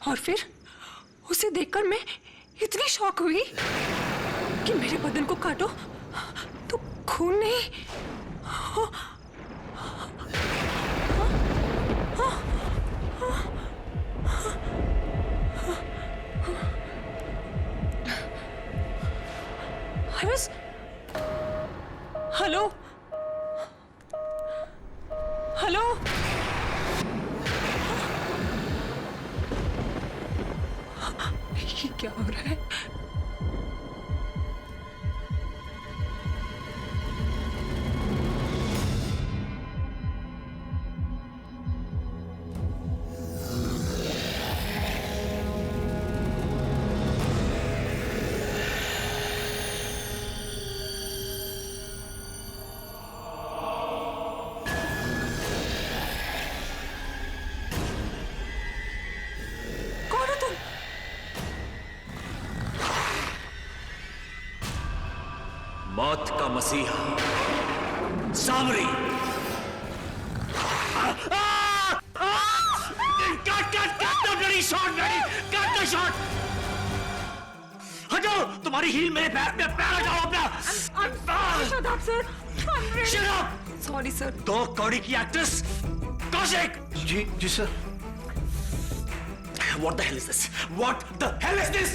और फिर उसे देखकर मैं इतनी शॉक हुई कि मेरे बदन को काटो तो खून नहीं। हेलो हेलो, ये क्या हो रहा है? मौत का मसीहा सामरी। शॉट हटाओ, तुम्हारी हील मेरे पैर में, पैर हटाओ अपना। Sorry sir. दो कौड़ी की एक्ट्रेस कौशिक। जी sir. What the hell is this? What the hell is this?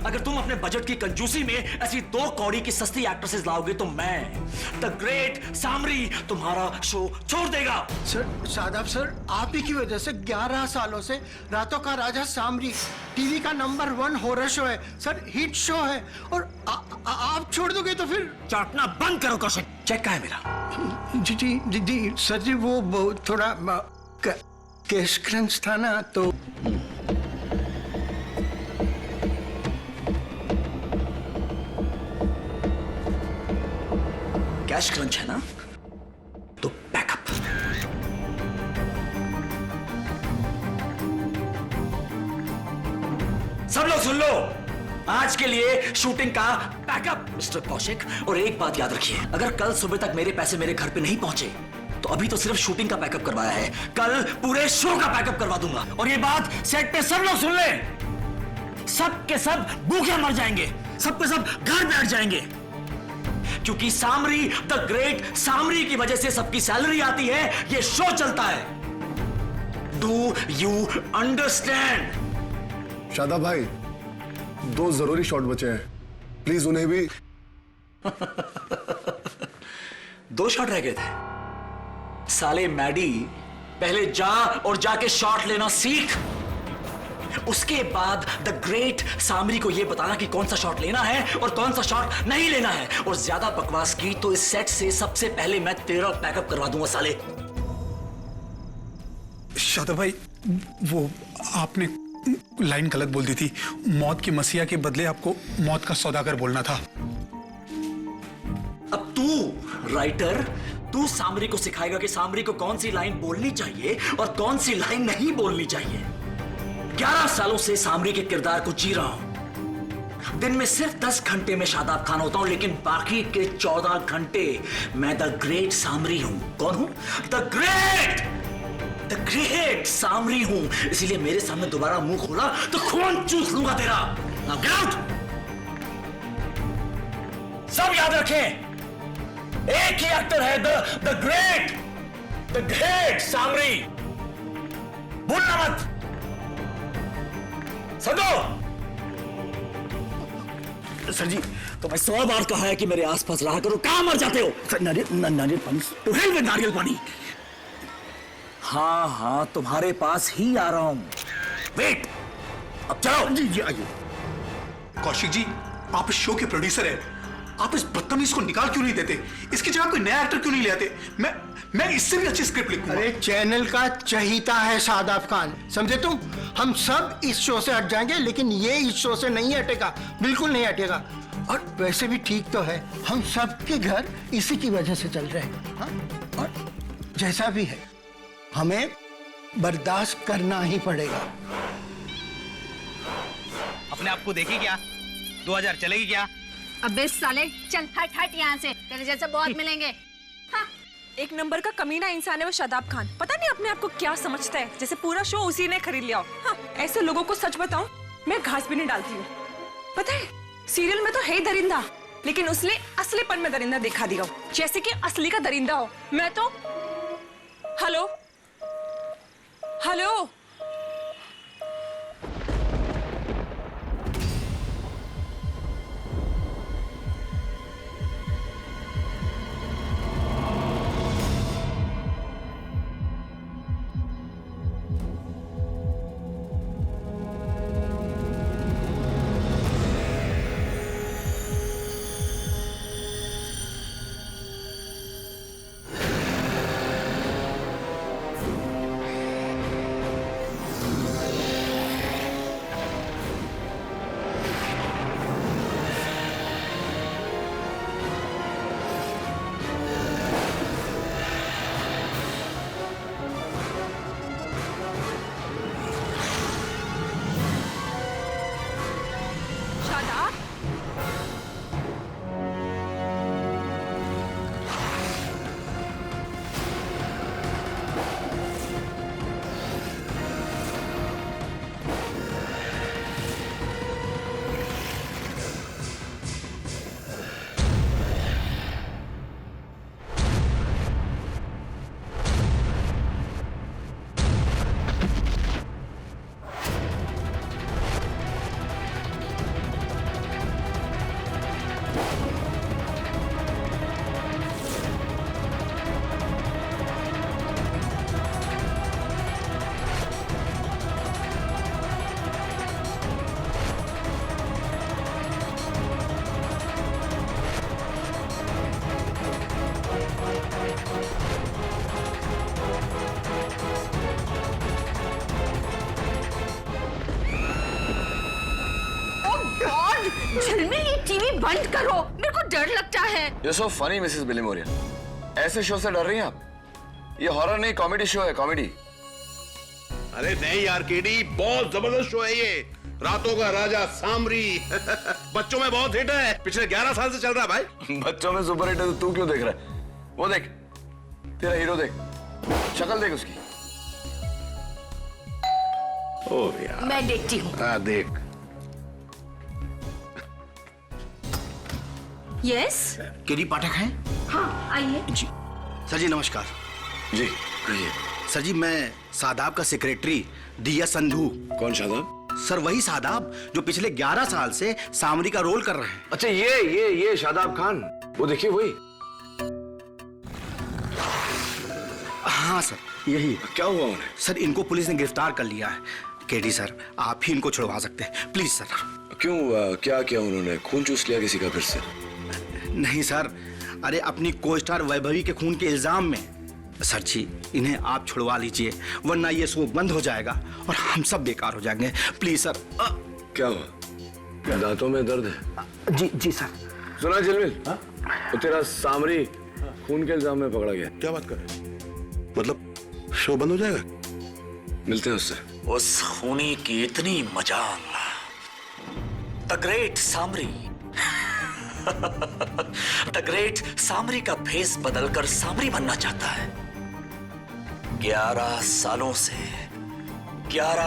अगर तुम अपने बजट की कंजूसी में ऐसी दो कौड़ी की सस्ती एक्ट्रेसेस लाओगे तो मैं द ग्रेट सामरी तुम्हारा शो छोड़ देगा। सर शादाब सर, आप ही की वजह से 11 सालों से रातों का राजा सामरी टीवी का नंबर 1 हॉरर शो है सर, हिट शो है, और आप छोड़ दोगे तो फिर। चाटना बंद करो कौशिक। चेक का है मेरा? जी सर जी, वो थोड़ा कैश क्रंच था ना तो। कैश क्रंच है ना, तो बैकअप। सब लोग सुन लो, आज के लिए शूटिंग का बैकअप मिस्टर कौशिक। और एक बात याद रखिए, अगर कल सुबह तक मेरे पैसे मेरे घर पे नहीं पहुंचे तो अभी तो सिर्फ शूटिंग का बैकअप करवाया है, कल पूरे शो का बैकअप करवा दूंगा। और ये बात सेट पे सब लोग सुन ले, सब के सब भूखे मर जाएंगे, सब के सब घर बैठ जाएंगे, क्योंकि सामरी द ग्रेट सामरी की वजह से सबकी सैलरी आती है, ये शो चलता है। Do you understand? शादाब भाई, 2 जरूरी शॉट बचे हैं, प्लीज उन्हें भी। 2 शॉट रह गए थे। साले मैडी, पहले जा और जाके शॉट लेना सीख, उसके बाद द ग्रेट सामरी को यह बताना कि कौन सा शॉट लेना है और कौन सा शॉट नहीं लेना है। और ज्यादा बकवास की तो इस सेट से सबसे पहले मैं तेरा बैकअप करवा दूंगा साले। शादाब भाई, वो आपने लाइन गलत बोल दी थी। मौत की मसीहा के बदले आपको मौत का सौदागर बोलना था। अब तू राइटर, तू सामरी को सिखाएगा कि सामरी को कौन सी लाइन बोलनी चाहिए और कौन सी लाइन नहीं बोलनी चाहिए। 11 सालों से सामरी के किरदार को जी रहा हूं। दिन में सिर्फ 10 घंटे में शादाब खान होता हूं, लेकिन बाकी के 14 घंटे मैं द ग्रेट सामरी हूं। कौन हूं? द ग्रेट सामरी हूं। इसीलिए मेरे सामने दोबारा मुंह खोला तो खून चूस लूंगा तेरा। Now get out! सब याद रखें, एक ही एक्टर है, द ग्रेट सामरी। भूलना मत। समझो? सर जी, तो मैं 100 बार कहा है कि मेरे आसपास रहा करो, कहां मर जाते हो? नारियल पानी तो है में नारियल पानी। हाँ, तुम्हारे पास ही आ रहा हूं। वेट, अब चलो। जी आइए। कौशिक जी, आप इस शो के प्रोड्यूसर हैं, आप इस बदतमीज को निकाल क्यों नहीं देते? इसकी जगह कोई नया एक्टर क्यों नहीं ले आते? मैं इससे भी अच्छी स्क्रिप्ट लिखूंगा। अरे चैनल का चहीता है शादाब खान, समझे तुम? हम सब इस शो से हट जाएंगे, लेकिन ये इस शो से नहीं हटेगा, बिल्कुल नहीं हटेगा। और वैसे भी ठीक तो है, हम सबके घर इसी की वजह से चल रहे हैं। हाँ? और जैसा भी है, हमें बर्दाश्त करना ही पड़ेगा। अपने आप को देखी क्या? 2000 चलेगी क्या? अबे साले, चल हट हट यहाँ से, तेरे जैसे बहुत मिलेंगे। हाँ। एक नंबर का कमीना इंसान है वो शादाब खान। पता नहीं अपने आप को क्या समझता है, जैसे पूरा शो उसी ने खरीद लिया हो। हाँ, ऐसे लोगों को सच बताऊं, मैं घास भी नहीं डालती हूँ। पता है, सीरियल में तो है ही दरिंदा, लेकिन उसने असलीपन में दरिंदा दिखा दिया हो, जैसे कि असली का दरिंदा हो। मैं तो हेलो हेलो शादाब, झिलमिल, ये टीवी बंद करो, मेरे को डर लगता है। You're so funny, Mrs बिलीमोरिया। ऐसे शो से डर रही हैं आप? ये हॉरर नहीं, कॉमेडी शो है, कॉमेडी। अरे नहीं यार केडी, बहुत जबरदस्त शो है ये। रातों का राजा सामरी बच्चों में बहुत हिट है, पिछले 11 साल से चल रहा है भाई। बच्चों में सुपर हिट है तो तू क्यों देख रहा है? वो देख, तेरा हीरो देख, शक्ल देख उसकी। ओ यार, मैं देखती हूँ। हाँ देख। यस, केडी पाठक हैं? हाँ आइए। जी सर जी, नमस्कार। जी कहिए। सर जी, मैं सादाब का सेक्रेटरी दिया संधू। कौन शादाब? सर वही सादाब जो पिछले 11 साल से सामरी का रोल कर रहे हैं। अच्छा ये शादाब खान, वो देखिए वही। हाँ सर, यही। क्या हुआ उन्हें? सर इनको पुलिस ने गिरफ्तार कर लिया है। केडी सर, आप ही इनको छुड़वा सकते हैं, प्लीज सर। क्यों, क्या किया उन्होंने? खून चूस लिया किसी का फिर से? नहीं सर, अरे अपनी को स्टार वैभवी के खून के इल्जाम में। सर जी, इन्हें आप छुड़वा लीजिए, वरना ये शो बंद हो जाएगा और हम सब बेकार हो जाएंगे, प्लीज सर। क्या हुआ? दांतों में दर्द है? जी जी सर। सुना झिलमिल, तो तेरा सामरी खून के इल्जाम में पकड़ा गया। क्या बात कर रहे हैं? मतलब शो बंद हो जाएगा? मिलते हैं उससे। उस खूनी की इतनी मजाल, the great Samri the great Samri का भेस बदलकर सामरी बनना चाहता है। 11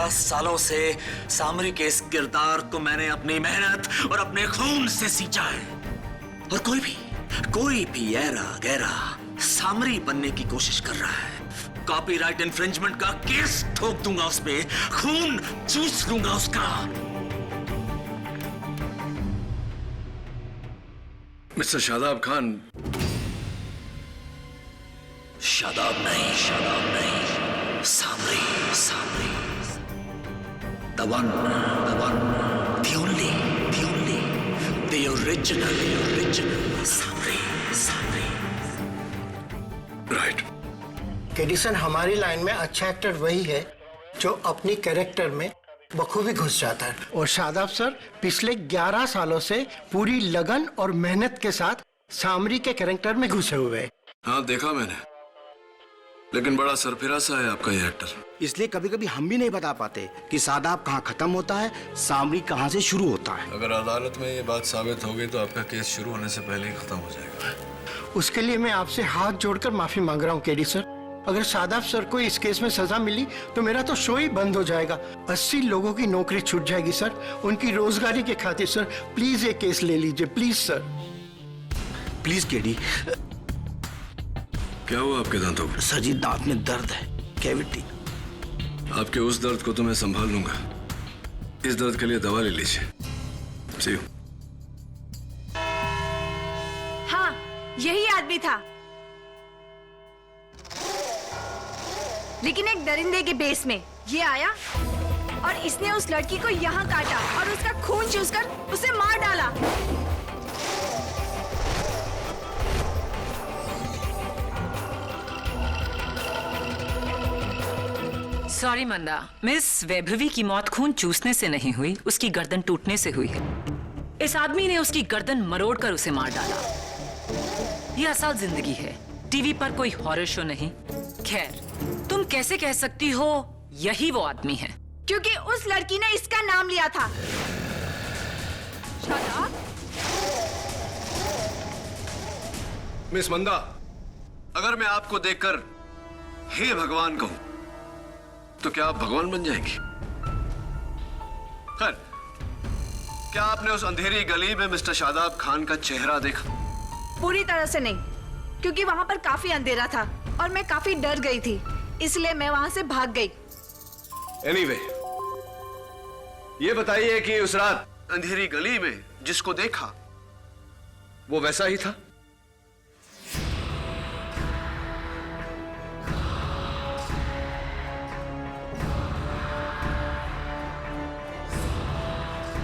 सालों से सामरी के इस किरदार को मैंने अपनी मेहनत और अपने खून से सींचा है। और कोई भी ऐरा गैरा सामरी बनने की कोशिश कर रहा है, कॉपीराइट इन्फ्रिंजमेंट का केस ठोक दूंगा उस पे, खून चूस लूंगा उसका। मिस्टर शादाब खान। शादाब नहीं, सामरी, the one, the only, the original Samri. Right. KD sir, हमारी लाइन में अच्छा एक्टर वही है जो अपनी कैरेक्टर में बखूबी घुस जाता है। और शादाब सर पिछले 11 सालों से पूरी लगन और मेहनत के साथ सामरी के कैरेक्टर में घुसे हुए हैं। हाँ देखा मैंने। लेकिन बड़ा सरफिरा सा है आपका ये एक्टर। इसलिए कभी कभी हम भी नहीं बता पाते कि शादाब कहाँ खत्म होता है, सामरी कहाँ से शुरू होता है। अगर अदालत में ये बात साबित हो गई तो आपका केस शुरू होने से पहले ही खत्म हो जाएगा। उसके लिए मैं आपसे हाथ जोड़कर माफी मांग रहा हूँ केडी सर। अगर शादाब सर को इस केस में सजा मिली तो मेरा तो शो ही बंद हो जाएगा। 80 लोगों की नौकरी छूट जाएगी सर, उनकी रोजगारी के खातिर। सर प्लीज ये केस ले लीजिए, प्लीज सर। Please KD. क्या हुआ आपके दांतों को? सर जी दांत में दर्द है, कैविटी। आपके उस दर्द को तो मैं संभाल लूंगा, इस दर्द के लिए दवा ले लीजिए। See you। हाँ, यही आदमी था, लेकिन एक दरिंदे के बेस में ये आया और इसने उस लड़की को यहाँ काटा और उसका खून चूसकर उसे मार डाला। सॉरी मंदा, मिस वैभवी की मौत खून चूसने से नहीं हुई, उसकी गर्दन टूटने से हुई है। इस आदमी ने उसकी गर्दन मरोड़कर उसे मार डाला। यह असल जिंदगी है, टीवी पर कोई हॉरर शो नहीं। खैर, तुम कैसे कह सकती हो यही वो आदमी है? क्योंकि उस लड़की ने इसका नाम लिया था। मिस मंदा, अगर मैं आपको देखकर हे भगवान कहूं तो क्या आप भगवान बन जाएंगी? खैर, क्या आपने उस अंधेरी गली में मिस्टर शादाब खान का चेहरा देखा? पूरी तरह से नहीं, क्योंकि वहां पर काफी अंधेरा था और मैं काफी डर गई थी, इसलिए मैं वहां से भाग गई। Anyway, ये बताइए कि उस रात अंधेरी गली में जिसको देखा वो वैसा ही था?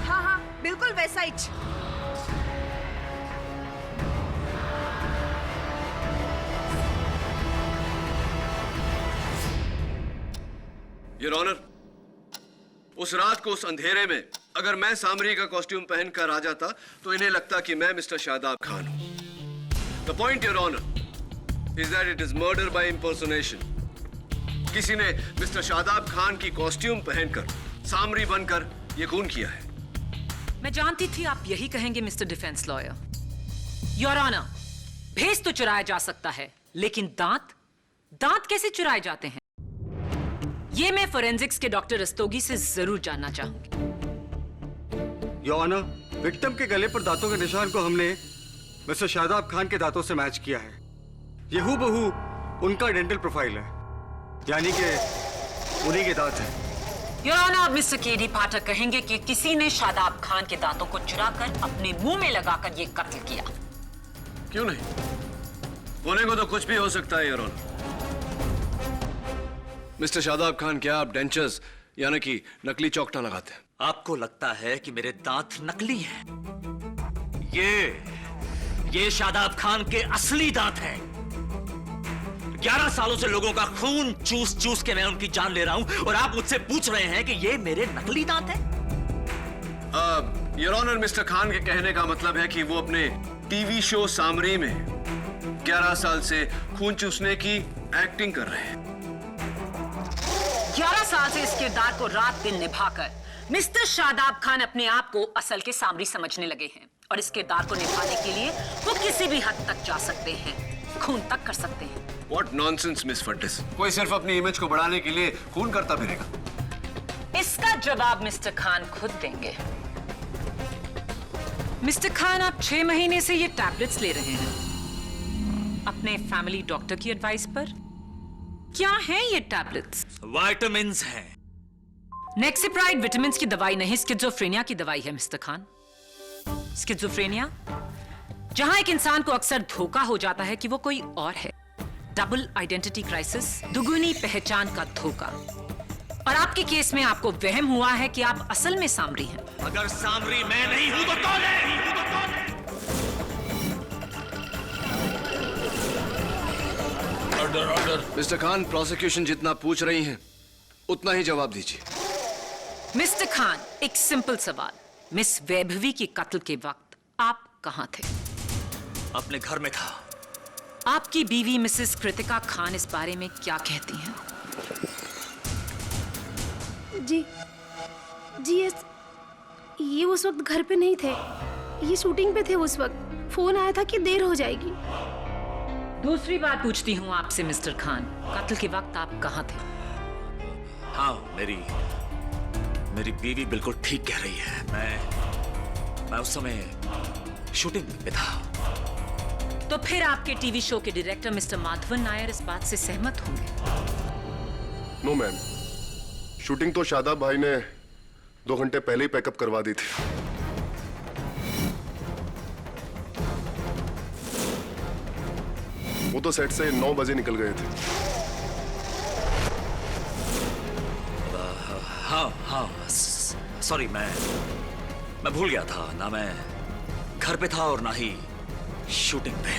हाँ हाँ, बिल्कुल वैसा ही। योर ऑनर, उस रात को उस अंधेरे में अगर मैं सामरी का कॉस्ट्यूम पहनकर आ जाता तो इन्हें लगता कि मैं मिस्टर शादाब खान हूं। The point your honour is that it is murder by impersonation. किसी ने मिस्टर शादाब खान की कॉस्ट्यूम पहनकर सामरी बनकर यह खून किया है। मैं जानती थी आप यही कहेंगे mister defence lawyer. Your honour, भेस तो चुराया जा सकता है, लेकिन दांत कैसे चुराए जाते हैं? ये मैं फोरेंसिक्स के डॉक्टर रस्तोगी से जरूर जानना चाहूंगी। योर ऑनर, विक्टिम के गले पर दांतों के निशान को हमने मिस्टर शादाब खान के दांतों से मैच किया है। ये हूबहू उनका डेंटल प्रोफाइल है, यानी कि उन्हीं के दांत हैं। योर ऑनर, मिस्टर केडी पाठक कहेंगे कि किसी ने शादाब खान के दांतों को चुराकर अपने मुंह में लगाकर ये कत्ल किया। क्यों नहीं? होने को तो कुछ भी हो सकता है your honour. Mister Shadab Khan, क्या आप डेंचर्स यानी कि नकली चौकटा लगाते हैं? आपको लगता है कि मेरे दांत नकली हैं? ये शादाब खान के असली दांत हैं। 11 सालों से लोगों का खून चूस चूस के मैं उनकी जान ले रहा हूं और आप मुझसे पूछ रहे हैं कि ये मेरे नकली दांत हैं? योर ऑनर, मिस्टर खान के कहने का मतलब है कि वो अपने टीवी शो सामरी में 11 साल से खून चूसने की एक्टिंग कर रहे हैं। 11 साल से इस किरदार को रात दिन निभाकर मिस्टर शादाब खान अपने आप को असल के सामरी समझने लगे हैं और इस किरदार को निभाने के लिए वो किसी भी हद तक जा सकते हैं, खून तक कर सकते हैं। What nonsense, miss Fortis. कोई सिर्फ अपनी इमेज को बढ़ाने के लिए खून करता फिरेगा। इसका जवाब मिस्टर खान खुद देंगे। मिस्टर खान, आप 6 महीने से ये टैबलेट्स ले रहे हैं अपने फैमिली डॉक्टर की एडवाइस पर। क्या हैं ये टैबलेट्स? विटामिन्स हैं। नेक्सिप्राइड विटामिन की दवाई नहीं, स्किज़ोफ्रेनिया की दवाई है मिस्टर खान। स्किज़ोफ्रेनिया, जहां एक इंसान को अक्सर धोखा हो जाता है कि वो कोई और है। डबल आइडेंटिटी क्राइसिस, दुगुनी पहचान का धोखा। और आपके केस में आपको वहम हुआ है कि आप असल में सामरी हैं। अगर सामरी मैं नहीं हूं तो कौन है? ऑर्डर। मिस्टर खान, प्रोसिक्यूशन जितना पूछ रही हैं उतना ही जवाब दीजिए। मिस्टर खान, एक सिंपल सवाल। मिस वैभवी की कत्ल के वक्त आप कहां थे? अपने घर में था। आपकी बीवी मिसेस कृतिका खान इस बारे में क्या कहती हैं? जी ये उस वक्त घर पे नहीं थे, ये शूटिंग पे थे उस वक्त। फोन आया था कि देर हो जाएगी। दूसरी बात पूछती हूँ आपसे मिस्टर खान, कत्ल के वक्त आप कहाँ थे? हाँ, मेरी बीवी बिल्कुल ठीक कह रही है। मैं उस समय शूटिंग पे था। तो फिर आपके टीवी शो के डायरेक्टर मिस्टर माधवन नायर इस बात से सहमत होंगे? नो मैम, शूटिंग तो शादाब भाई ने 2 घंटे पहले ही पैकअप करवा दी थी। वो तो सेट से 9 बजे निकल गए थे। हाँ, सॉरी, मैं भूल गया था ना। मैं घर पे था और ना ही शूटिंग पे।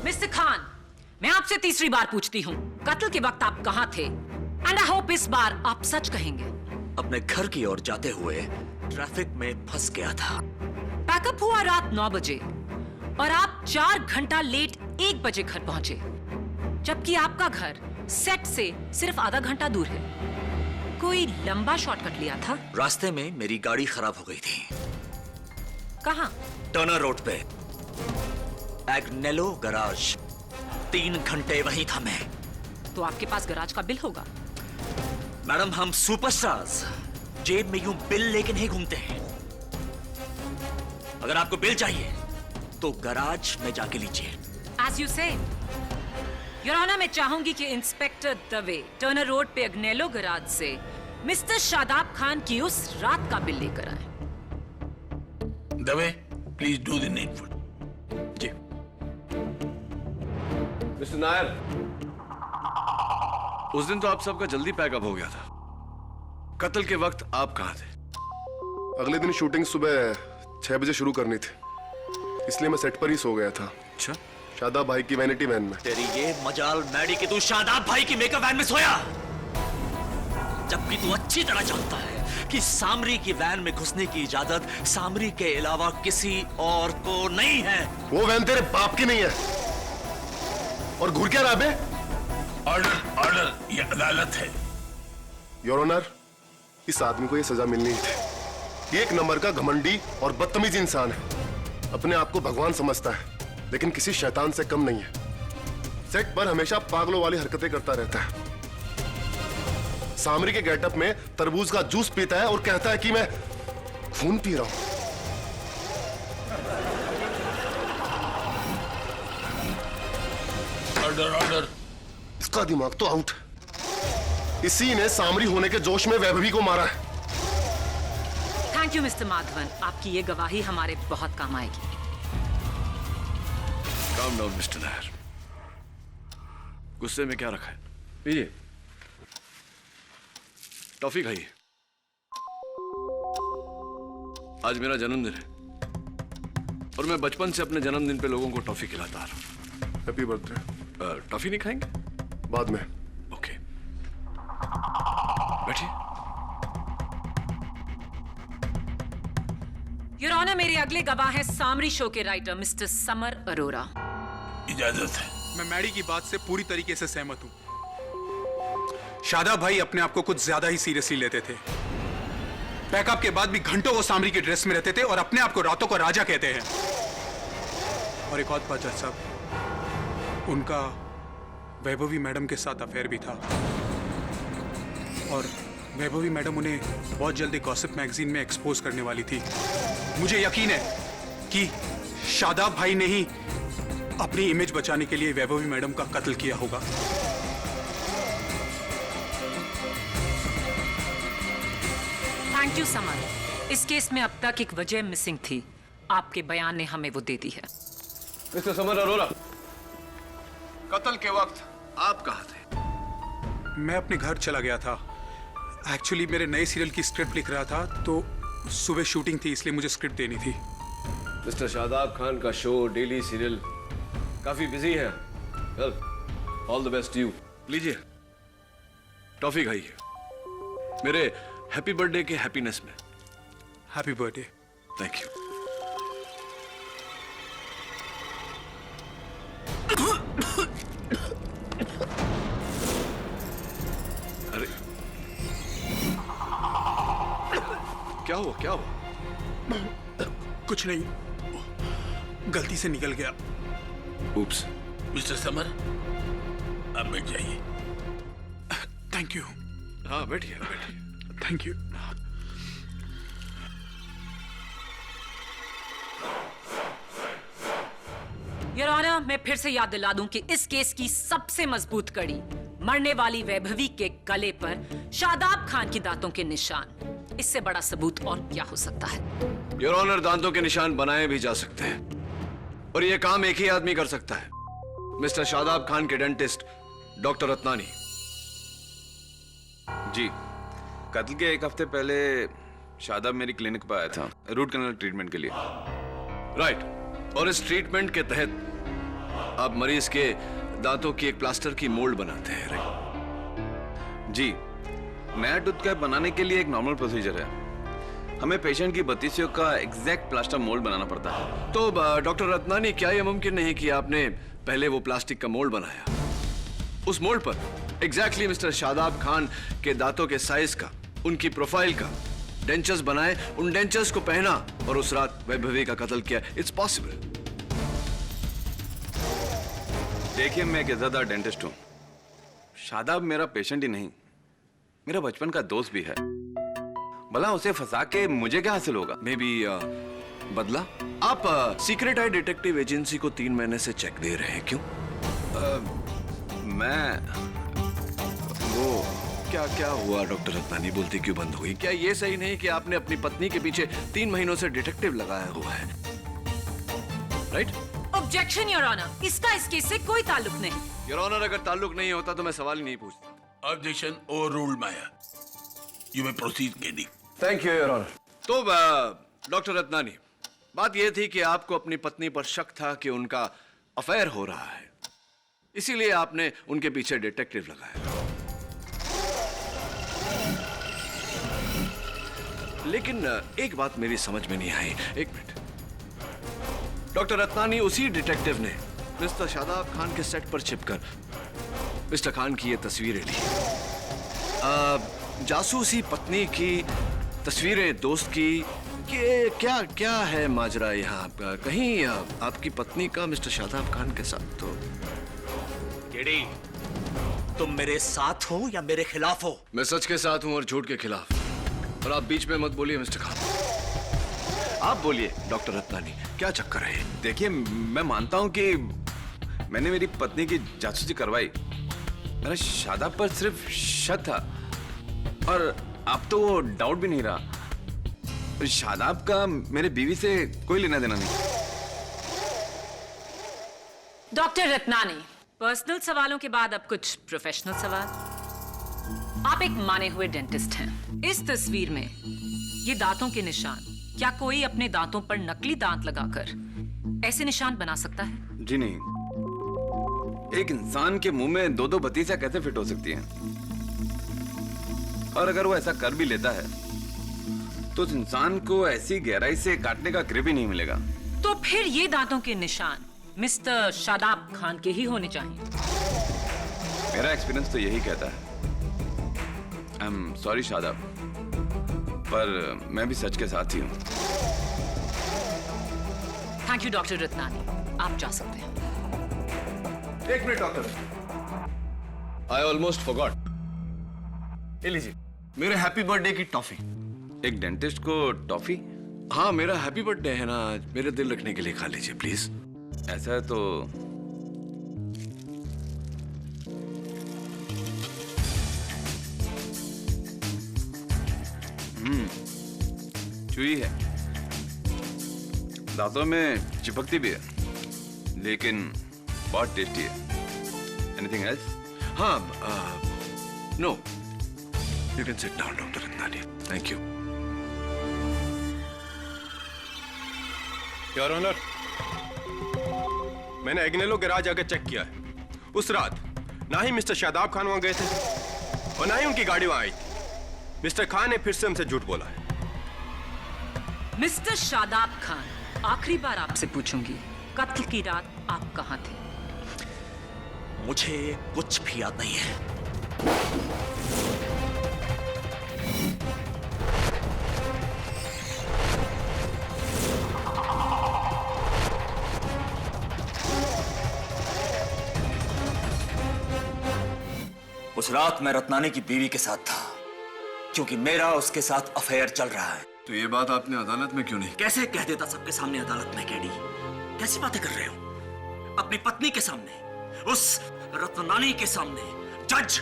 मिस्टर खान, मैं आपसे तीसरी बार पूछती हूँ, कत्ल के वक्त आप कहाँ थे? एंड आई होप इस बार आप सच कहेंगे। अपने घर की ओर जाते हुए ट्रैफिक में फंस गया था। पैकअप हुआ रात 9 बजे और आप 4 घंटा लेट 1 बजे घर पहुंचे, जबकि आपका घर सेट से सिर्फ आधा घंटा दूर है। कोई लंबा शॉर्टकट लिया था? रास्ते में मेरी गाड़ी खराब हो गई थी। कहाँ? टर्नर रोड पे एग्नेलो गराज। 3 घंटे वहीं था मैं। तो आपके पास गराज का बिल होगा। मैडम, हम सुपरस्टार्स जेब में यूं बिल लेके नहीं घूमते हैं। अगर आपको बिल चाहिए तो गराज में जाके लीजिए। As you say, your honour, मैं चाहूंगी कि इंस्पेक्टर दवे टर्नर रोड पे अग्नेलो गराज से मिस्टर शादाब खान की उस रात का बिल लेकर आए। Dave, please do the needful. जी। मिस्टर नायर, उस दिन तो आप सबका जल्दी पैकअप हो गया था। कत्ल के वक्त आप कहां थे? अगले दिन शूटिंग सुबह 6 बजे शुरू करनी थी, इसलिए मैं सेट पर ही सो गया था। अच्छा। शादाब भाई की वैनिटी वैन में। तेरी ये मजाल मैडी कि तू शादाब भाई की मेकअप वैन में सोया, जबकि तू अच्छी तरह जानता है कि सामरी की वैन में घुसने की इजाजत सामरी के अलावा किसी और को नहीं है। वो वैन तेरे बाप की नहीं है। और घूर क्या रहा बे? ऑर्डर, ये अदालत है। योर ऑनर, इस आदमी को ये सजा मिलनी थी। 1 नंबर का घमंडी और बदतमीज इंसान है। अपने आप को भगवान समझता है, लेकिन किसी शैतान से कम नहीं है। सेट पर हमेशा पागलों वाली हरकतें करता रहता है। सामरी के गेटअप में तरबूज का जूस पीता है और कहता है कि मैं खून पी रहा हूं। ऑर्डर। इसका दिमाग तो आउट। इसी ने सामरी होने के जोश में वैभवी को मारा है। थैंक यू मिस्टर माधवन, आपकी ये गवाही हमारे बहुत काम आएगी। काम डाउन मिस्टर नायर, गुस्से में क्या रखा है? पीजिए, टॉफी खाइए। आज मेरा जन्मदिन है और मैं बचपन से अपने जन्मदिन पे लोगों को टॉफी खिलाता आ रहा हूं। Happy birthday. टॉफी नहीं खाएंगे? बाद में। ओके, बैठिए। योर ऑनर, मेरे अगले गवाह हैं सामरी शो के राइटर मिस्टर समर अरोरा। इजाजत है। मैं मैडी की बात से पूरी तरीके से सहमत हूं। शादाब भाई अपने आप को कुछ ज्यादा ही सीरियसली लेते थे। पैकअप के बाद भी घंटों वो सामरी की ड्रेस में रहते थे और अपने आप को रातों को राजा कहते हैं। और एक और बात जज साहब, उनका वैभवी मैडम के साथ अफेयर भी था और वैभवी मैडम उन्हें बहुत जल्दी गॉसिप मैगजीन में एक्सपोज करने वाली थी। मुझे यकीन है कि शादाब भाई ने ही अपनी इमेज बचाने के लिए वैभवी मैडम का कत्ल किया होगा। Thank you summer. इस केस में अब तक एक वजह मिसिंग थी, आपके बयान ने हमें वो दे दी है। मिस्टर समर अरोरा, कत्ल के वक्त आप कहां थे? मैं अपने घर चला गया था। एक्चुअली मेरे नए सीरियल की स्क्रिप्ट लिख रहा था, तो सुबह शूटिंग थी, इसलिए मुझे स्क्रिप्ट देनी थी। मिस्टर शादाब खान का शो, डेली सीरियल काफी बिजी है। Well, all the best you. लीजिए, टॉफी खाइए, मेरे हैप्पी बर्थडे के हैप्पीनेस में। Happy birthday. Thank you. हुआ, क्या हुआ? कुछ नहीं, गलती से निकल गया। उप्स। मिस्टर समर, आप बैठ जाइए। Thank you. हाँ, बैठिए बैठिए। Thank you. योर ऑनर, मैं फिर से याद दिला दूं कि इस केस की सबसे मजबूत कड़ी मरने वाली वैभवी के गले पर शादाब खान की दांतों के निशान। इससे बड़ा सबूत और क्या हो सकता है? योर ऑनर, दांतों के निशान बनाए भी जा सकते हैं और यह काम एक ही आदमी कर सकता है, मिस्टर शादाब खान के डेंटिस्ट डॉक्टर रत्नानी। जी, कत्ल के एक हफ्ते पहले शादाब मेरी क्लिनिक पर आया था रूट कैनाल ट्रीटमेंट के लिए। राइट, और इस ट्रीटमेंट के तहत आप मरीज के दांतों की एक प्लास्टर की मोल्ड बनाते हैं, राइट? जी, नया टूथ कैप बनाने के लिए एक नॉर्मल प्रोसीजर है। हमें पेशेंट की बत्तीसियों का एग्जैक्ट प्लास्टर मोल्ड बनाना पड़ता है। तो डॉक्टर रत्नानी, क्या यह मुमकिन नहीं कि आपने पहले वो प्लास्टिक का मोल्ड बनाया, उस मोल्ड पर एग्जैक्टली मिस्टर शादाब खान के दांतों के साइज का, उनकी प्रोफाइल का डेंचर्स बनाए, उन डेंचर्स को पहना और उस रात वैभवी का कत्ल किया? It's possible. देखिए, मैं एक इज्जतदार डेंटिस्ट हूं। शादाब मेरा पेशेंट ही नहीं, मेरा बचपन का दोस्त भी है। भला उसे फंसा के मुझे क्या हासिल होगा? मे बी बदला? आप सीक्रेट आई डिटेक्टिव एजेंसी को 3 महीने से चेक दे रहे हैं, क्यों? मैं वो क्या क्या हुआ डॉक्टर रत्नानी? बोलती क्यों बंद हुई? क्या ये सही नहीं कि आपने अपनी पत्नी के पीछे 3 महीनों से डिटेक्टिव लगाया हुआ है, राइट? ऑब्जेक्शन योर ऑनर, इसका इस केस से कोई ताल्लुक नहीं। योर ऑनर, अगर ताल्लुक नहीं होता तो मैं सवाल ही नहीं पूछता। Objection overruled Maya. You may proceed KD. Thank you your honour. तो डॉक्टर रत्नानी, बात यह थी कि आपको अपनी पत्नी पर शक था कि उनका अफेयर हो रहा है, इसीलिए आपने उनके पीछे डिटेक्टिव लगाया। लेकिन एक बात मेरी समझ में नहीं आई। एक मिनट, डॉक्टर रत्नानी, उसी डिटेक्टिव ने मिस्टर शादाब खान के सेट पर छिपकर मिस्टर खान की ये तस्वीरें ली। जासूसी पत्नी की तस्वीरें दोस्त की, क्या क्या है माजरा यहाँ? कहीं आपकी पत्नी का मिस्टर शादाब खान के साथ तो? केडी, तुम मेरे साथ हो या मेरे खिलाफ हो? मैं सच के साथ हूं और झूठ के खिलाफ, और आप बीच में मत बोलिए मिस्टर खान। आप बोलिए डॉक्टर रत्नानी, क्या चक्कर है? देखिए, मैं मानता हूं कि मैंने मेरी पत्नी की जासूसी करवाई। मेरा शादाब पर सिर्फ शक था और अब तो वो डाउट भी नहीं रहा। शादाब का मेरे बीवी से कोई लेना देना नहीं। डॉक्टर रत्नानी, पर्सनल सवालों के बाद अब कुछ प्रोफेशनल सवाल। आप एक माने हुए डेंटिस्ट हैं। इस तस्वीर में ये दांतों के निशान, क्या कोई अपने दांतों पर नकली दांत लगाकर ऐसे निशान बना सकता है? जी नहीं, एक इंसान के मुंह में 2-2 बत्तीसियां कैसे फिट हो सकती हैं? और अगर वो ऐसा कर भी लेता है तो उस इंसान को ऐसी गहराई से काटने का ग्रिप ही नहीं मिलेगा। तो फिर ये दांतों के निशान मिस्टर शादाब खान के ही होने चाहिए। मेरा एक्सपीरियंस तो यही कहता है। आई एम सॉरी शादाब, पर मैं भी सच के साथ ही हूँ। थैंक यू डॉक्टर रत्नानी, आप जा सकते हैं। एक minute doctor, I almost forgot. ये लीजिए मेरे हैप्पी बर्थडे की टॉफी। एक डेंटिस्ट को टॉफी? हाँ, मेरा हैप्पी बर्थडे है ना, मेरे दिल रखने के लिए खा लीजिए प्लीज। ऐसा है तो चुई है, दांतों में चिपकती भी है, लेकिन बहुत टेस्टी है। Anything else? हाँ, no, you can sit down doctor Ratnani. Thank you. Your honour, मैंने एग्नेलो गैराज आकर चेक किया है। उस रात ना ही मिस्टर शादाब खान वहां गए थे और ना ही उनकी गाड़ी वहां आई थी। मिस्टर खान ने फिर से हमसे झूठ बोला है। मिस्टर शादाब खान, आखिरी बार आपसे पूछूंगी, कत्ल की रात आप कहां थे? मुझे कुछ भी याद नहीं है। उस रात मैं रत्नानी की बीवी के साथ था क्योंकि मेरा उसके साथ अफेयर चल रहा है। तो ये बात आपने अदालत में क्यों नहीं? कैसे कह देता सबके सामने अदालत में केडी? कैसी बातें कर रहे हो? अपनी पत्नी के सामने, उस रत्नानी के सामने, जज,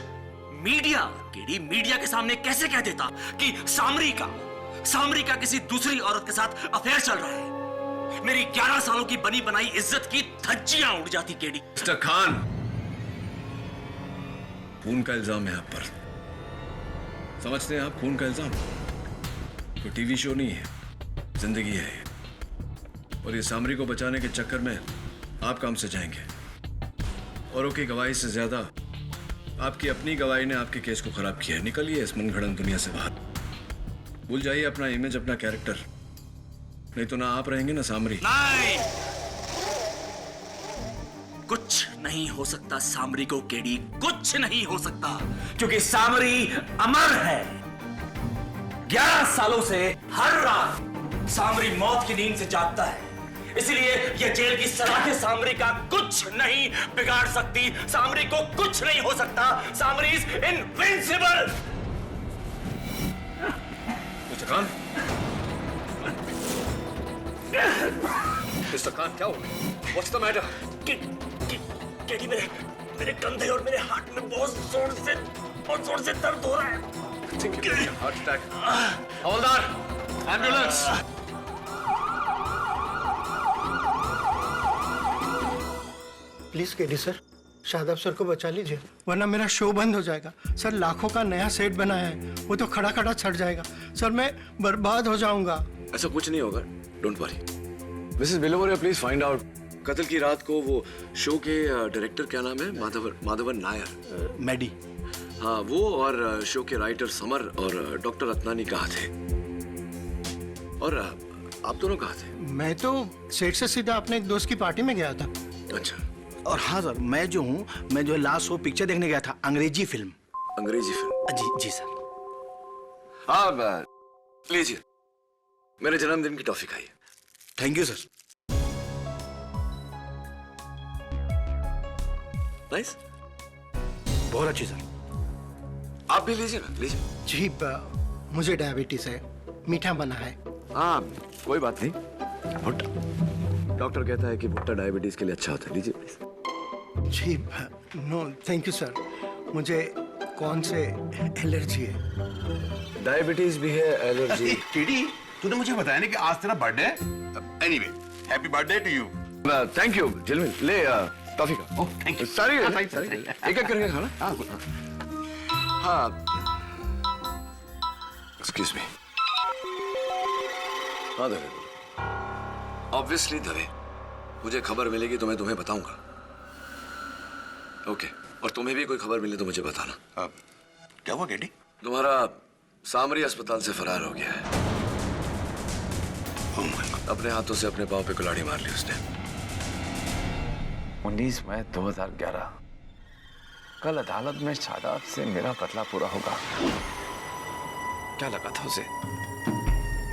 मीडिया, केडी मीडिया के सामने कैसे कह देता कि सामरी का किसी दूसरी औरत के साथ अफेयर चल रहा है? मेरी 11 सालों की बनी बनाई इज्जत की धज्जियां उड़ जाती केडी। मिस्टर खान, खून का इल्जाम है आप पर। समझते हैं आप खून का इल्जाम? कोई टीवी शो नहीं है, जिंदगी है। और ये सामरी को बचाने के चक्कर में आप काम से जाएंगे। औरों की गवाही से ज्यादा आपकी अपनी गवाही ने आपके केस को खराब किया है। निकलिए इस मनगढ़ंत दुनिया से बाहर। भूल जाइए अपना इमेज, अपना कैरेक्टर। नहीं तो ना आप रहेंगे ना सामरी। नहीं, कुछ नहीं हो सकता सामरी को केडी, कुछ नहीं हो सकता, क्योंकि सामरी अमर है। 11 सालों से हर रात सामरी मौत की नींद से जागता है, इसलिए यह जेल की सलाखें सामरी का कुछ नहीं बिगाड़ सकती। सामरी को कुछ नहीं हो सकता। Samri is invincible. Mister Khan, mister Khan, क्या हुआ? What's the matter? केडी, मेरे कंधे और मेरे हाथ में बहुत जोर से दर्द हो रहा है। Heart attack. Havildar, ambulance. Please KD sir, Shadab sir को बचा लीजिए, वरना मेरा शो बंद हो जाएगा। सर लाखों का नया सेट बनाया है, वो तो खड़ा खड़ा छट जाएगा। सर मैं बर्बाद हो जाऊंगा। ऐसा कुछ नहीं होगा, don't worry. Mrs Bilovaria, please find out. कत्ल की रात को वो शो के डायरेक्टर, क्या नाम है? माधवन नायर। मैडी। हाँ, वो और शो के राइटर समर और डॉक्टर रत्नानी कहाँ थे? और आप दोनों कहाँ थे? मैं तो सेट से सीधा अपने एक दोस्त की पार्टी में गया था। अच्छा। और हाँ सर, मैं जो लास्ट शो पिक्चर देखने गया था, अंग्रेजी फिल्म। अंग्रेजी फिल्म? जी सर। हाँ, लीजिए, मेरे जन्मदिन की टॉफी खाइए। Thank you sir. नाइस, बहुत अच्छी सर। आप भी लीजिए ना, लीजिए। जी मुझे डायबिटीज है, मीठा बना है। हाँ, कोई बात नहीं। भुट्टा, डॉक्टर कहता है कि भुट्टा डायबिटीज के लिए अच्छा होता है। लीजिए प्लीज। जी नो थैंक यू सर, मुझे कौन से एलर्जी है? डायबिटीज भी है, एलर्जी। टीडी, तूने मुझे बताया नहीं कि आज तेरा बर्थडे है। Anyway, happy birthday to you. Thank you. Jhilmil, ले टॉफी का। Thank you. सारी एक एक करके खाना। हाँ, एक्सक्यूज मी। हाँ दवे, ऑब्वियसली दवे, मुझे खबर मिलेगी तो मैं तुम्हें बताऊंगा। ओके, और तुम्हें भी कोई खबर मिले तो मुझे बताना। क्या हुआ केडी? तुम्हारा सामरी अस्पताल से फरार हो गया है। अपने हाथों से अपने पांव पे कुल्हाड़ी मार ली उसने। 19 मई 2011 कल अदालत में शादाब से मेरा बदला पूरा होगा। क्या लगा था उसे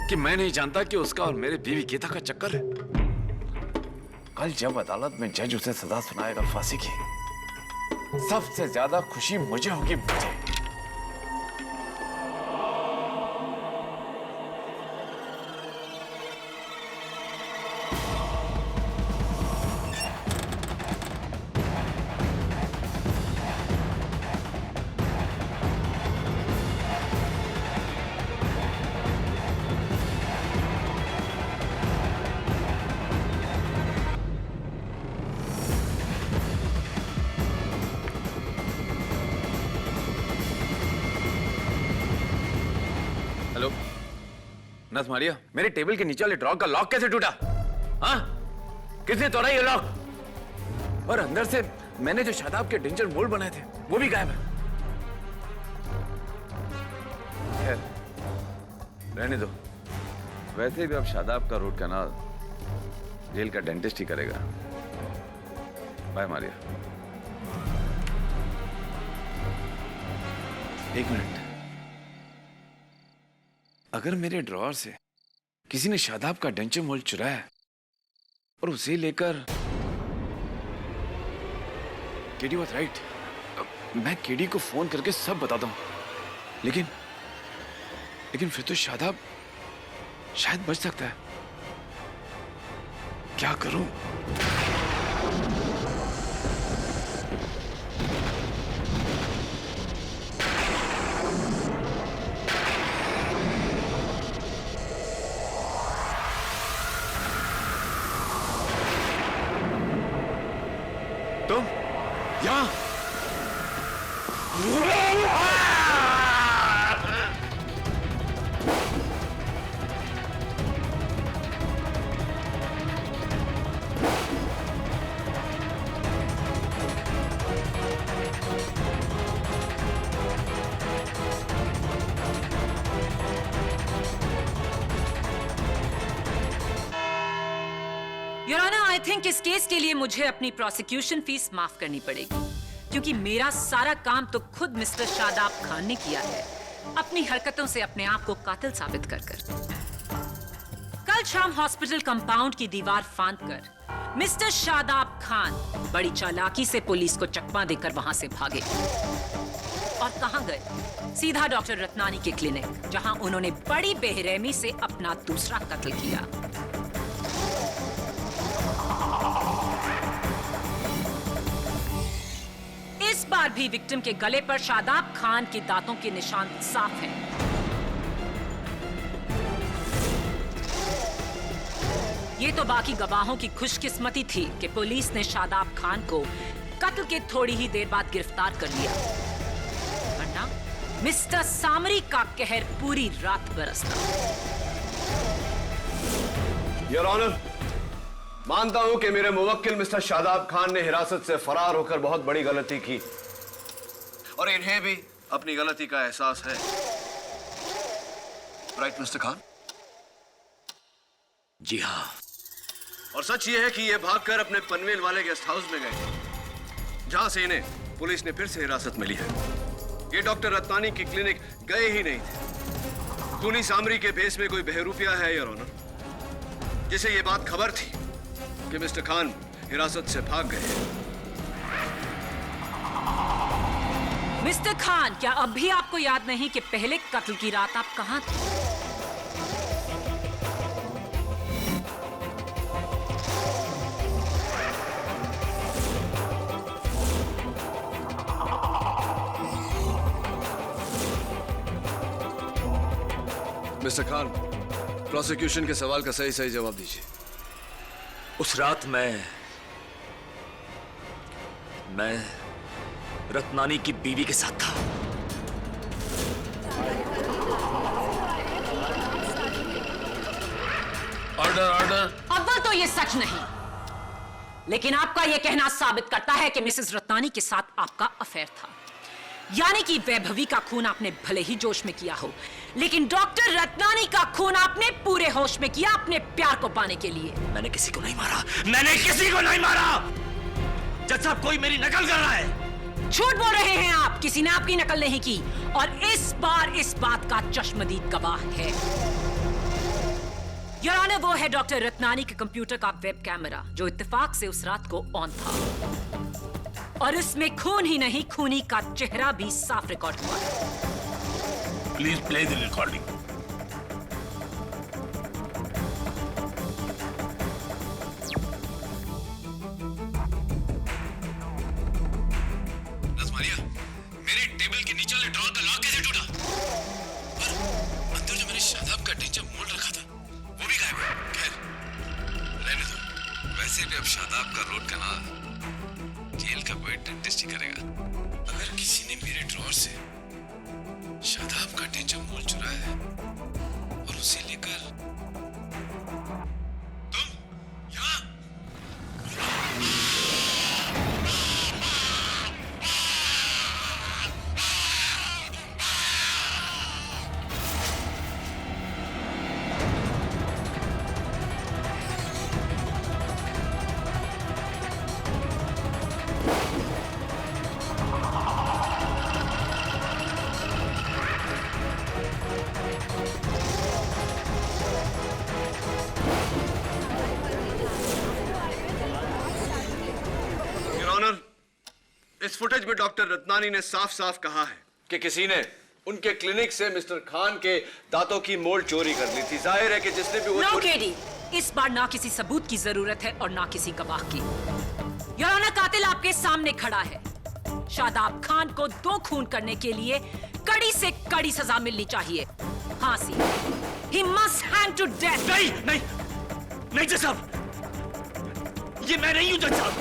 कि मैं नहीं जानता कि उसका और मेरे बीवी गीता का चक्कर है? कल जब अदालत में जज उसे सजा सुनाएगा फांसी की, सबसे ज्यादा खुशी मुझे होगी। मुझे हेलो नथ मारिया, मेरे टेबल के नीचे वाले ड्रॉर का लॉक कैसे टूटा? हाँ, किसने तोड़ा ये लॉक? और अंदर से मैंने जो शादाब के डेंजर मोल्ड बनाए थे वो भी गायब है। खैर, रहने दो। वैसे भी अब शादाब का रूट कैनाल जेल का डेंटिस्ट ही करेगा। बाय मारिया। एक मिनट, अगर मेरे ड्रॉअर से किसी ने शादाब का डेंचर मोल्ड चुराया और उसे लेकर केडी वाज राइट, मैं केडी को फोन करके सब बताता हूँ, लेकिन फिर तो शादाब शायद बच सकता है। क्या करूं? तुम यहाँ योर ऑनर, आई थिंक इस केस के लिए मुझे अपनी प्रोसिक्यूशन फीस माफ करनी पड़ेगी, क्योंकि मेरा सारा काम तो खुद मिस्टर शादाब खान ने किया है, अपनी हरकतों से अपने आप को कातिल साबित कर कर। कल शाम हॉस्पिटल कंपाउंड की दीवार फांदकर मिस्टर शादाब खान बड़ी चालाकी से पुलिस को चकमा देकर वहां से भागे। और कहां गए? सीधा डॉक्टर रत्नानी के क्लिनिक, जहां उन्होंने बड़ी बेरहमी से अपना दूसरा कत्ल किया। इस बार भी विक्टिम के गले पर शादाब खान के दांतों के निशान साफ हैं। ये तो बाकी गवाहों की खुशकिस्मती थी कि पुलिस ने शादाब खान को कत्ल के थोड़ी ही देर बाद गिरफ्तार कर लिया, वरना मिस्टर सामरी का कहर पूरी रात बरसता। योर ऑनर, मानता हूं कि मेरे मुवक्किल मिस्टर शादाब खान ने हिरासत से फरार होकर बहुत बड़ी गलती की, और इन्हें भी अपनी गलती का एहसास है। Right mister Khan? जी हाँ। और सच ये है कि ये भागकर अपने पनवेल वाले गेस्ट हाउस में गए, जहां से इन्हें पुलिस ने फिर से हिरासत मिली है। ये डॉक्टर रत्नानी की क्लिनिक गए ही नहीं थे। खूनी सामरी के भेस में कोई बहरूपिया है योर ऑनर, जिसे ये बात खबर थी कि मिस्टर खान हिरासत से भाग गए। मिस्टर खान, क्या अब भी आपको याद नहीं कि पहले कत्ल की रात आप कहां थे? मिस्टर खान, प्रोसिक्यूशन के सवाल का सही सही जवाब दीजिए। उस रात मैं रत्नानी की बीवी के साथ था। Order order. अव्वल तो ये सच नहीं, लेकिन आपका ये कहना साबित करता है कि मिसेस रत्नानी के साथ आपका अफेयर था। यानी कि वैभवी का खून आपने भले ही जोश में किया हो, लेकिन डॉक्टर रत्नानी का खून आपने पूरे होश में किया अपने प्यार को पाने के लिए। मैंने किसी को नहीं मारा, मैंने किसी को नहीं मारा। जज साहब, कोई मेरी नकल कर रहा है। झूठ बोल रहे हैं आप, किसी ने आपकी नकल नहीं की, और इस बार इस बात का चश्मदीद गवाह है। योर ऑनर, वो है डॉक्टर रत्नानी के कंप्यूटर का वेब कैमरा, जो इत्तेफाक से उस रात को ऑन था, और इसमें खून ही नहीं, खूनी का चेहरा भी साफ रिकॉर्ड हुआ है। Please play the recording. रज़मालिया, मेरे टेबल के नीचे वाले ड्रॉर का लॉक कैसे टूटा? और अंदर जो मैंने शादाब का टीचर मोड़ रखा था, वो भी गायब है। खैर, रहने दो। वैसे भी अब शादाब का रोड कनाल जेल का कोई डेंटिस्ट ही करेगा। अगर किसी ने मेरे ड्रॉर से शादाब का टीचर मोल चुराया है और उसे लेकर तुम यहाँ इस फुटेज में डॉक्टर रत्नानी ने साफ साफ कहा है कि किसी ने उनके क्लिनिक से मिस्टर खान के दांतों की मोल्ड चोरी कर ली थी। जाहिर है कि जिसने भी वो नो केडी, इस बार ना किसी सबूत की जरूरत है और ना किसी गवाह की। योर ऑनर, कातिल आपके सामने खड़ा है। शादाब खान को 2 खून करने के लिए कड़ी से कड़ी सजा मिलनी चाहिए, फांसी। He must hang to death. नहीं नहीं नहीं जज साहब, ये मैं नहीं हूं जज साहब।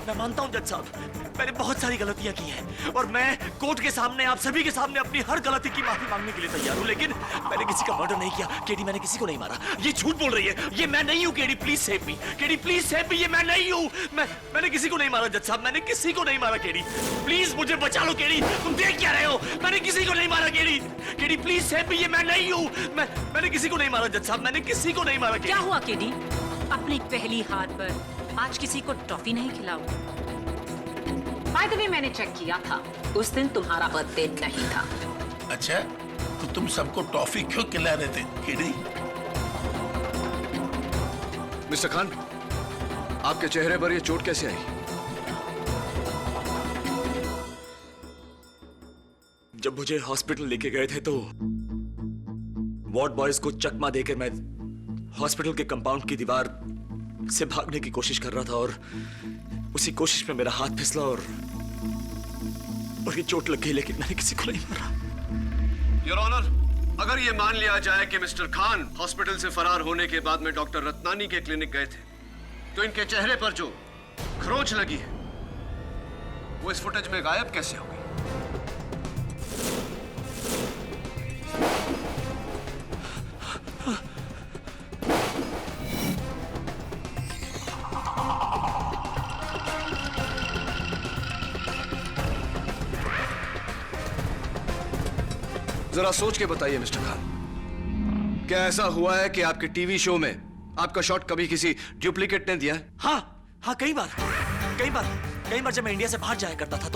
मैं मानता हूं जज साहब, मैंने बहुत सारी गलतियां की हैं और मैं कोर्ट के सामने आप सभी के सामने अपनी हर गलती की माफी मांगने के लिए तैयार हूं, लेकिन मैंने किसी का मर्डर नहीं किया। केडी, मैंने किसी को नहीं मारा। ये झूठ बोल रही है, ये मैं नहीं हूं। KD please save me, KD please save me, ये मैं नहीं हूं। मैंने किसी को नहीं मारा जज साहब, मैंने किसी को नहीं मारा। केडी प्लीज मुझे बचा लो। केडी तुम देख क्या रहे हो? मैंने किसी को नहीं मारा। KD KD please save me, ये मैं नहीं हूं। मैंने किसी को नहीं मारा जज साहब, मैंने किसी को नहीं मारा। क्या हुआ केडी? अपनी पहली हाथ पर आज किसी को टॉफी नहीं खिलाओ? बाय द वे, मैंने चेक किया था, उस दिन तुम्हारा बर्थडे नहीं था। अच्छा, तो तुम सबको टॉफी क्यों खिला रहे थे केडी? मिस्टर खान, आपके चेहरे पर यह चोट कैसे आई? जब मुझे हॉस्पिटल लेके गए थे तो वार्ड बॉयज को चकमा देकर मैं हॉस्पिटल के कंपाउंड की दीवार से भागने की कोशिश कर रहा था और उसी कोशिश में मेरा हाथ फिसला और ये चोट लग गई, लेकिन मैंने किसी को नहीं मारा। योर ऑनर, अगर ये मान लिया जाए कि मिस्टर खान हॉस्पिटल से फरार होने के बाद में डॉक्टर रत्नानी के क्लिनिक गए थे, तो इनके चेहरे पर जो खरोंच लगी है वो इस फुटेज में गायब कैसे हो गई? जरा सोच के बताइए मिस्टर खान, क्या ऐसा हुआ है कि आपके टीवी शो में आपका शॉट कभी किसी डुप्लीकेट ने दिया है? हाँ, कई बार जब मैं इंडिया से बाहर जाया करता था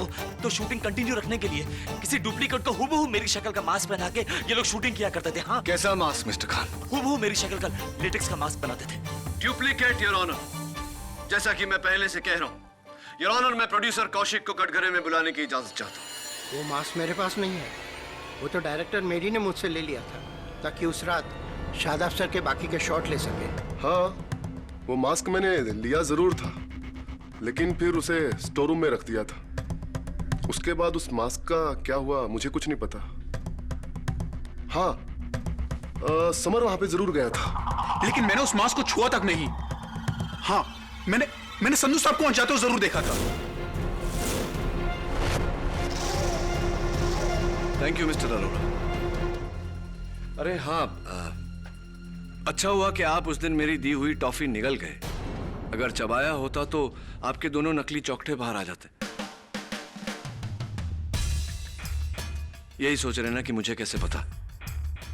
तो शूटिंग कंटिन्यू रखने के लिए किसी डुप्लीकेट को हूबहू मेरी शक्ल का मास्क पहना के ये लोग शूटिंग किया करते थे। हाँ, कैसा मास्क मिस्टर खान? हूबहू मेरी शक्ल का लेटेक्स का मास्क बनाते थे। Duplicate your honour. जैसा कि मैं पहले से कह रहा हूं योर ऑनर, मैं प्रोड्यूसर कौशिक को कटघरे में बुलाने की इजाजत चाहता हूं। वो मास्क मेरे पास नहीं है, वो तो डायरेक्टर मेरी ने मुझसे ले लिया था ताकि उस रात शादाब सर के बाकी के शॉट ले सके। हाँ, वो मास्क मैंने लिया जरूर था, लेकिन फिर उसे स्टोर रूम में रख दिया था। उसके बाद उस मास्क का क्या हुआ मुझे कुछ नहीं पता। हाँ, समर वहां पे जरूर गया था, लेकिन मैंने उस मास्क को छुआ तक नहीं। हाँ, मैंने संधू साहब को वहां जाते हुए जरूर देखा था। Thank you mister Arora. अरे हाँ, अच्छा हुआ कि आप उस दिन मेरी दी हुई टॉफी निगल गए। अगर चबाया होता तो आपके दोनों नकली चौकटे बाहर आ जाते। यही सोच रहे ना कि मुझे कैसे पता?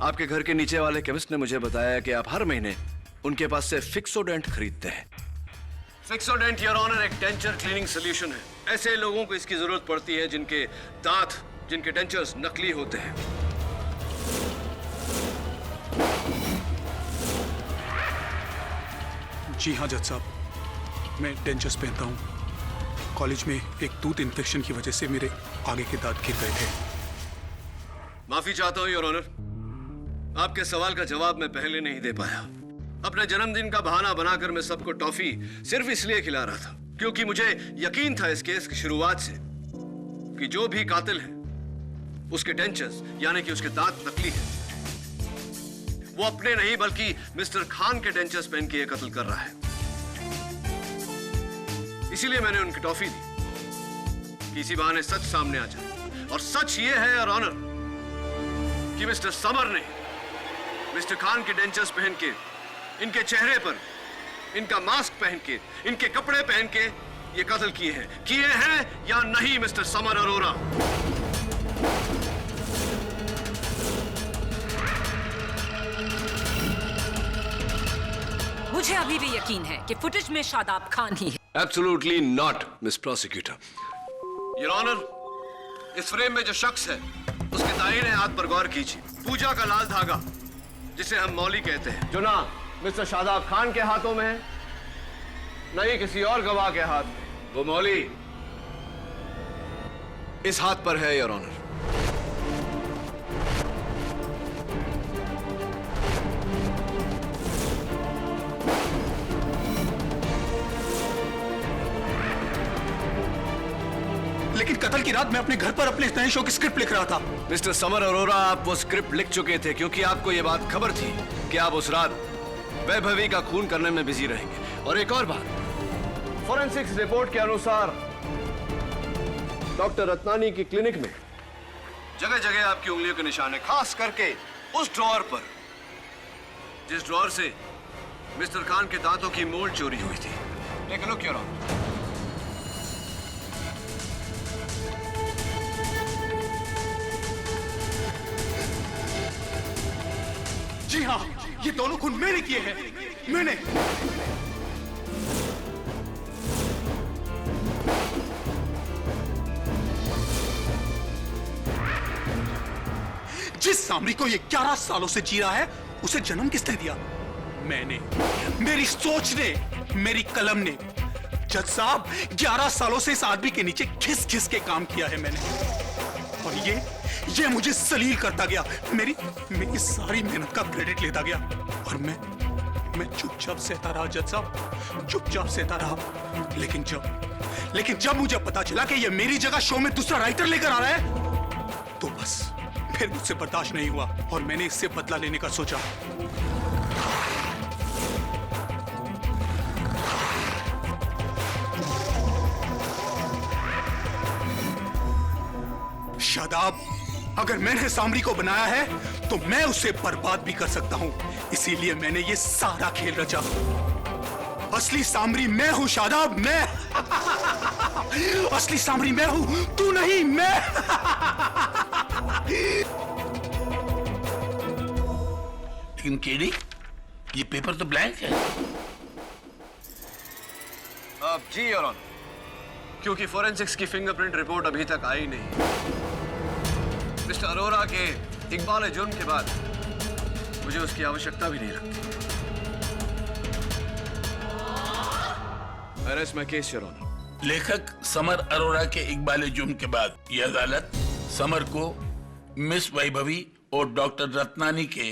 आपके घर के नीचे वाले केमिस्ट ने मुझे बताया कि आप हर महीने उनके पास से फिक्सोडेंट खरीदते हैं। फिक्सोडेंट योर ऑनर एक डेंचर क्लीनिंग सोल्यूशन है। ऐसे लोगों को इसकी जरूरत पड़ती है जिनके दांत, जिनके डेंचर्स नकली होते हैं। जी हाँ जज साहब, मैं डेंचर्स पहनता हूँ। कॉलेज में एक टूथ इन्फेक्शन की वजह से मेरे आगे के दांत गिर गए थे। माफी चाहता हूँ योर ऑनर, आपके सवाल का जवाब मैं पहले नहीं दे पाया। अपने जन्मदिन का बहाना बनाकर मैं सबको टॉफी सिर्फ इसलिए खिला रहा था क्योंकि मुझे यकीन था इस केस की शुरुआत से कि जो भी कातिल है उसके डेंचर्स यानी कि उसके दांत नकली हैं। वो अपने नहीं बल्कि मिस्टर खान के डेंचर्स पहन के ये कत्ल कर रहा है। इसीलिए मैंने उनकी टॉफी दी कि इसी बहाने सच सामने आ जाए। और सच ये है योर ऑनर कि मिस्टर समर ने मिस्टर खान के डेंचर्स पहन के, इनके चेहरे पर इनका मास्क पहन के, इनके कपड़े पहन के ये कत्ल किए हैं या नहीं मिस्टर समर अरोरा? मुझे अभी भी यकीन है कि फुटेज में शादाब खान ही है। Absolutely not, Miss Prosecutor. Your Honor, इस फ्रेम में जो शख्स है उसके दाहिने हाथ पर गौर कीजिए। पूजा का लाल धागा जिसे हम मौली कहते हैं, जो ना मिस्टर शादाब खान के हाथों में है न ही किसी और गवाह के हाथ में। वो मौली इस हाथ पर है योर ऑनर। लेकिन कत्ल की रात मैं अपने घर पर अपने नए शो की स्क्रिप्ट लिख रहा था। मिस्टर समर अरोरा, आप वो स्क्रिप्ट लिख चुके थे क्योंकि आपको ये बात खबर थी कि आप उस रात वैभवी का खून करने में बिजी रहेंगे। और एक और बात, फॉरेंसिक्स रिपोर्ट के अनुसार डॉक्टर रत्नानी की क्लिनिक में जगह जगह आपकी उंगलियों के निशान है, खास करके उस ड्रॉअर पर जिस ड्रॉअर से मिस्टर खान के दांतों की मोल्ड चोरी हुई थी। Take a look your honour. जी हाँ, ये दोनों खून मैंने किए हैं। मैंने। जिस सामरी को ये 11 सालों से जी रहा है, उसे जन्म किसने दिया? मैंने। मेरी सोच ने, मेरी कलम ने। जज साहब, 11 सालों से इस आदमी के नीचे घिस घिस के काम किया है मैंने। और ये मुझे सलील करता गया, मेरी सारी मेहनत का क्रेडिट लेता गया। और मैं चुपचाप सहता रहा जज साहब, चुपचाप सहता रहा। लेकिन जब मुझे पता चला कि ये मेरी जगह शो में दूसरा राइटर लेकर आ रहा है, तो बस फिर मुझसे बर्दाश्त नहीं हुआ और मैंने इससे बदला लेने का सोचा। शादाब, अगर मैंने सामरी को बनाया है तो मैं उसे बर्बाद भी कर सकता हूं। इसीलिए मैंने ये सारा खेल रचा। असली सामरी मैं हूं शादाब, मैं। असली सामरी मैं हूं, तू नहीं, मैं। लेकिन केडी, ये पेपर तो ब्लैंक है। अब जी योर ऑनर, क्योंकि फोरेंसिक्स की फिंगरप्रिंट रिपोर्ट अभी तक आई नहीं। मिस्टर अरोरा के इकबाल जुर्म के बाद मुझे उसकी आवश्यकता भी नहीं लगती। Arrest my case your honour. लेखक समर अरोरा के इकबाल जुर्म के बाद यह अदालत समर को मिस वैभवी और डॉक्टर रत्नानी के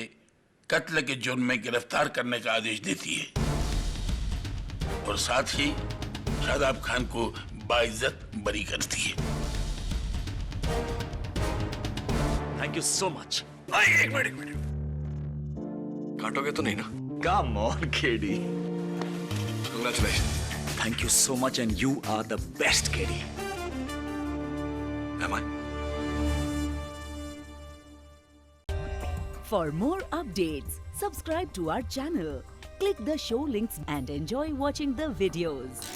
कत्ल के जुर्म में गिरफ्तार करने का आदेश देती है और साथ ही शादाब खान को बाइज्जत बरी करती है। Thank you so much. एक मिनट। काटोगे तो नहीं ना? Come on KD. Congratulations. Thank you so much and you are the best, KD. Am I? For more updates, subscribe to our channel, click the show links and enjoy watching the videos.